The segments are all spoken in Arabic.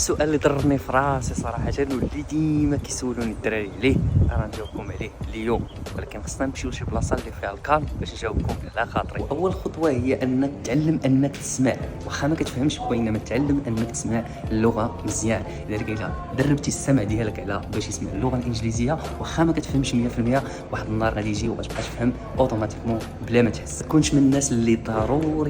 السؤال اللي ضرني في راسي صراحه واللي ديما كيسولوني الدراري عليه انا نجاوبكم عليه اليوم، ولكن خصنا نمشيو لشي بلاصه اللي فيها الكالم باش نجاوبكم على خاطري. اول خطوه هي انك تعلم انك تسمع، واخا ما كتفهمش بينما تعلم انك تسمع اللغه مزيان. لذلك الا دربتي السمع ديالك على باش يسمع اللغه الانجليزيه واخا ما كتفهمش 100%، واحد النهار غادي يجي وغتبقى تفهم اوتوماتيكمون بلا ما تحس. كونش من الناس اللي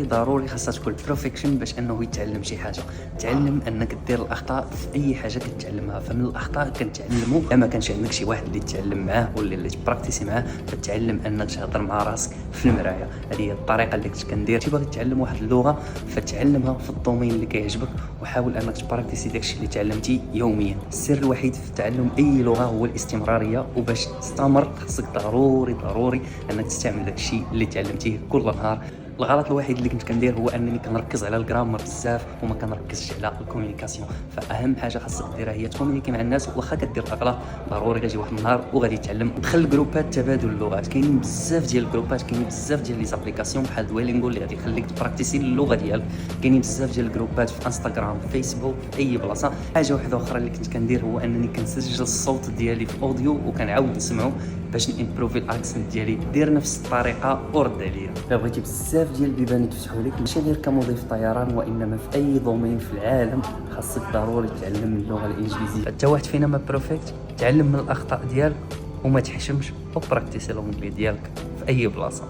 ضروري خاصها تكون بيرفكشن باش انه يتعلم شي حاجه. تعلم انك دير الاخطاء في اي حاجه كتعلمها، فمن الاخطاء كنتعلموا. اما كانش عندك شي واحد اللي تتعلم معاه ولا اللي تبراكتيسي معاه، فتعلم انك تهضر مع راسك في المرايه. هذه هي الطريقه اللي كنت كندير. تبغي تتعلم واحد اللغه فتعلمها في الدومين اللي كيعجبك، وحاول انك تبراكتيسي داكشي اللي تعلمتي يوميا. السر الوحيد في تعلم اي لغه هو الاستمراريه، وباش تستمر خصك ضروري انك تستعمل داكشي اللي تعلمتيه كل نهار. الغلط الوحيد اللي كنت كندير هو انني كنركز على الجرامر بزاف وما كنركزش على الكومونيكاسيون. فاهم حاجه خاصك ديرها هي تكومونيكي مع الناس، واخا كدير اغلاط ضروري غيجي واحد النهار وغادي تتعلم. دخل جروبات تبادل اللغات، كاينين بزاف ديال الجروبات، كاينين بزاف ديال لي زابليكاسيون بحال دويلينغو اللي غادي يخليك تبراكتيسي اللغه ديالك. كاينين بزاف ديال الجروبات في انستغرام، فيسبوك، في اي بلاصه. حاجه واحده اخرى اللي كنت كندير هو انني كنسجل الصوت ديالي في اوديو وكنعاود نسمعو باش نامبروفي الاكسنت ديالي. دير نفس الطريقه ورد عليا. بغيتي بزاف ديال البيبان يتفتحوا لك، ماشي غير كمضيف طيران وانما في اي دومين في العالم، خاصك ضروري تتعلم اللغه الانجليزيه. حتى واحد فينا ما بروفيكت، تعلم من الاخطاء ديالك وما تحشمش، وبراكتيسي لونجلي ديالك في اي بلاصه.